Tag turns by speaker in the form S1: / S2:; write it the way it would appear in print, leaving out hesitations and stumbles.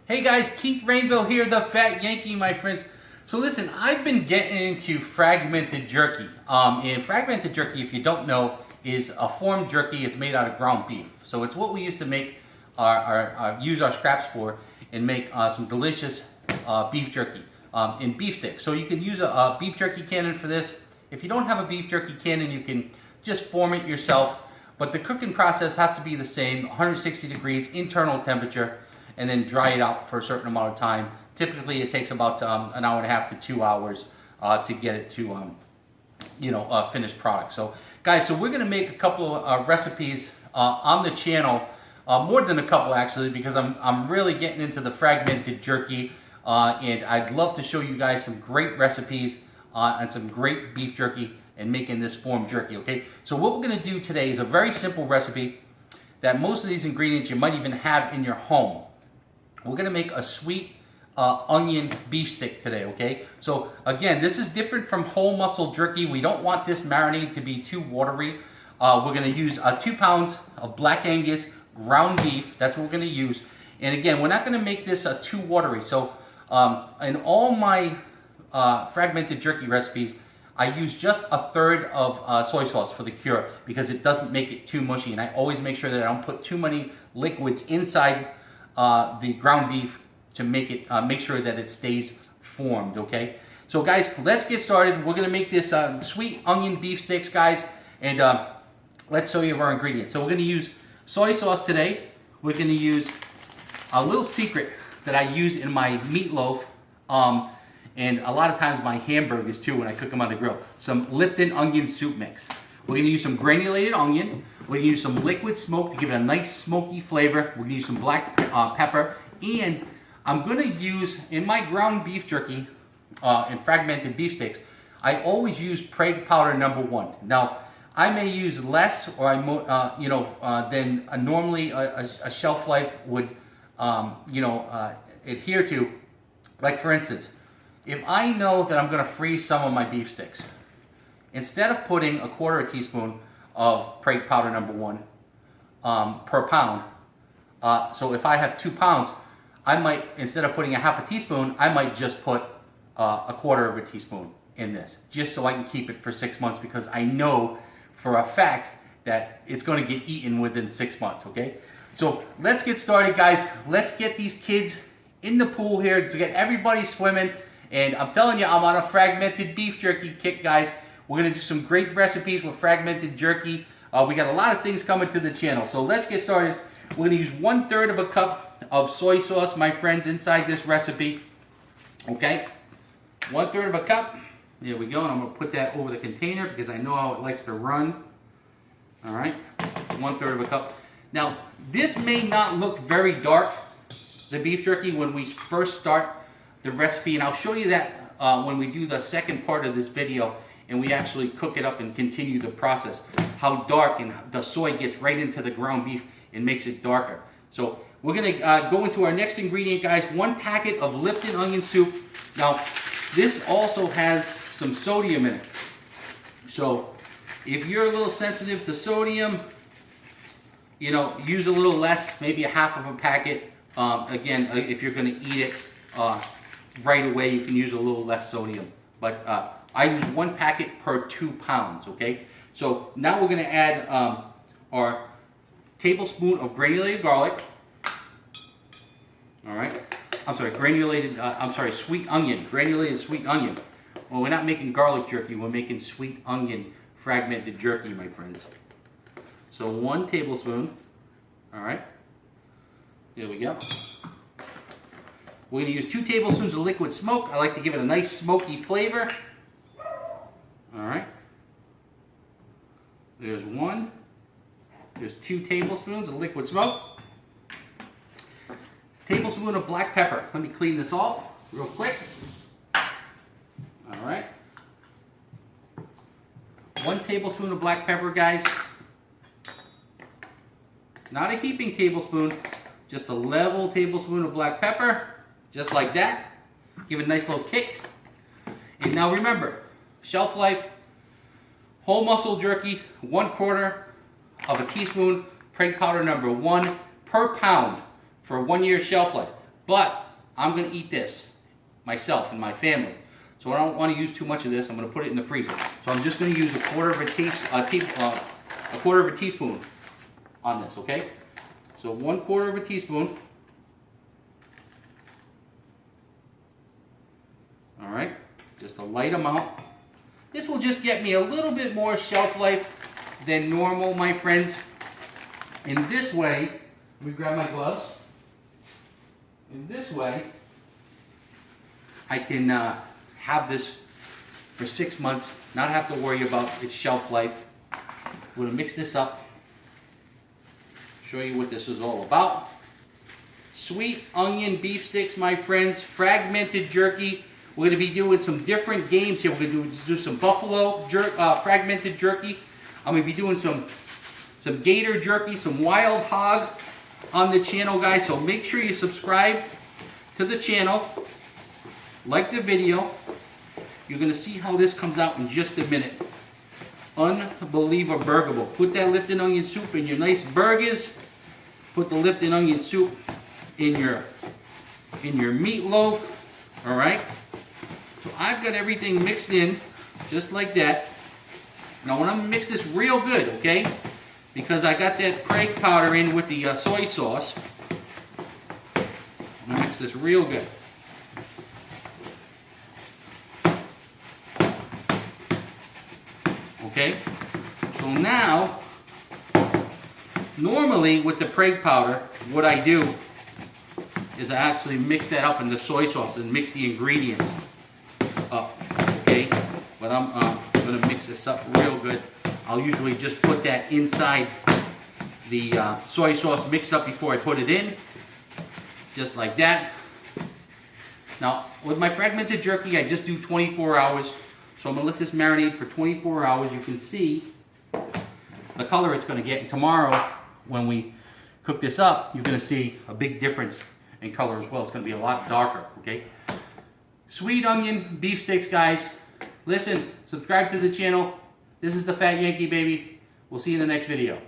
S1: Hey guys, Keith Rainbow here, the Fat Yankee, my friends. So listen, I've been getting into fragmented jerky. And fragmented jerky, if you don't know, is a formed jerky. It's made out of ground beef. So it's what we used to make use our scraps for and make some delicious beef jerky in beef sticks. So you can use a beef jerky cannon for this. If you don't have a beef jerky cannon, you can just form it yourself. But the cooking process has to be the same, 160 degrees internal temperature, and then dry it out for a certain amount of time. Typically, it takes about an hour and a half to 2 hours to get it to, finished product. So, guys, we're gonna make a couple of recipes on the channel, more than a couple actually, because I'm really getting into the fragmented jerky, and I'd love to show you guys some great recipes and some great beef jerky and making this form jerky. Okay, so what we're gonna do today is a very simple recipe that most of these ingredients you might even have in your home. We're gonna make a sweet onion beef stick today, okay? So again, this is different from whole muscle jerky. We don't want this marinade to be too watery. We're gonna use 2 pounds of black Angus ground beef. That's what we're gonna use. And again, we're not gonna make this too watery. So in all my fragmented jerky recipes, I use just 1/3 of soy sauce for the cure because it doesn't make it too mushy. And I always make sure that I don't put too many liquids inside the ground beef to make it make sure that it stays formed. Okay, so guys, let's get started. We're gonna make this sweet onion beef sticks, guys, and let's show you our ingredients. So we're gonna use soy sauce today. We're gonna use a little secret that I use in my meatloaf, and a lot of times my hamburgers too when I cook them on the grill. Some Lipton onion soup mix. We're gonna use some granulated onion. We're gonna use some liquid smoke to give it a nice smoky flavor. We're gonna use some black pepper, and I'm gonna use, in my ground beef jerky and fragmented beef sticks, I always use Prague powder #1. Now, I may use less, or than normally a shelf life would, adhere to. Like for instance, if I know that I'm gonna freeze some of my beef sticks, instead of putting 1/4 teaspoon of Prague powder #1 per pound, so if I have 2 pounds, I might, instead of putting 1/2 teaspoon, I might just put 1/4 teaspoon in this, just so I can keep it for 6 months, because I know for a fact that it's going to get eaten within 6 months. Okay, so let's get started, guys. Let's get these kids in the pool here to get everybody swimming. And I'm telling you, I'm on a fragmented beef jerky kick, guys. We're gonna do some great recipes with fragmented jerky. We got a lot of things coming to the channel, so let's get started. We're gonna use 1/3 of a cup of soy sauce, my friends, inside this recipe. Okay, 1/3 of a cup. There we go, and I'm gonna put that over the container because I know how it likes to run. All right, 1/3 of a cup. Now, this may not look very dark, the beef jerky, when we first start the recipe, and I'll show you that when we do the second part of this video and we actually cook it up and continue the process, how dark and the soy gets right into the ground beef and makes it darker. So we're gonna go into our next ingredient, guys. 1 packet of Lipton onion soup. Now, this also has some sodium in it. So if you're a little sensitive to sodium, use a little less, maybe 1/2 of a packet. Again, if you're gonna eat it right away, you can use a little less sodium. But I use 1 packet per 2 pounds, okay? So now we're gonna add our tablespoon of granulated garlic. All right, sweet onion, granulated sweet onion. Well, we're not making garlic jerky, we're making sweet onion fragmented jerky, my friends. So 1 tablespoon, all right, there we go. We're going to use 2 tablespoons of liquid smoke. I like to give it a nice smoky flavor. All right. There's 1. There's 2 tablespoons of liquid smoke. Tablespoon of black pepper. Let me clean this off real quick. All right. 1 tablespoon of black pepper, guys. Not a heaping tablespoon, just a level tablespoon of black pepper. Just like that. Give it a nice little kick. And now remember, shelf life, whole muscle jerky, 1/4 of a teaspoon Prague powder #1 per pound for a 1-year shelf life. but I'm going to eat this myself and my family. So I don't want to use too much of this. I'm going to put it in the freezer. So I'm just going to use a quarter of a teaspoon on this, okay? So 1/4 of a teaspoon. All right, just a light amount. This will just get me a little bit more shelf life than normal, my friends. In this way, let me grab my gloves. In this way, I can have this for 6 months, not have to worry about its shelf life. We're gonna mix this up, show you what this is all about. Sweet onion beef sticks, my friends, fragmented jerky. We're gonna be doing some different games here. We're gonna do some buffalo fragmented jerky. I'm gonna be doing some gator jerky, some wild hog on the channel, guys. So make sure you subscribe to the channel, like the video. You're gonna see how this comes out in just a minute. Unbelievable. Put that Lipton onion soup in your nice burgers. Put the Lipton onion soup in your meatloaf. All right. So I've got everything mixed in just like that. Now I'm gonna mix this real good, okay? Because I got that Craig powder in with the soy sauce. I'm gonna mix this real good. Okay, so now, normally with the Prague powder, what I do is I actually mix that up in the soy sauce and mix the ingredients up, okay? But I'm going to mix this up real good. I'll usually just put that inside the soy sauce mixed up before I put it in, just like that. Now, with my fragmented jerky, I just do 24 hours. So I'm going to let this marinate for 24 hours. You can see the color it's going to get. And tomorrow, when we cook this up, you're going to see a big difference in color as well. It's going to be a lot darker, okay? Sweet onion beef sticks, guys. Listen, subscribe to the channel. This is the Fat Yankee, baby. We'll see you in the next video.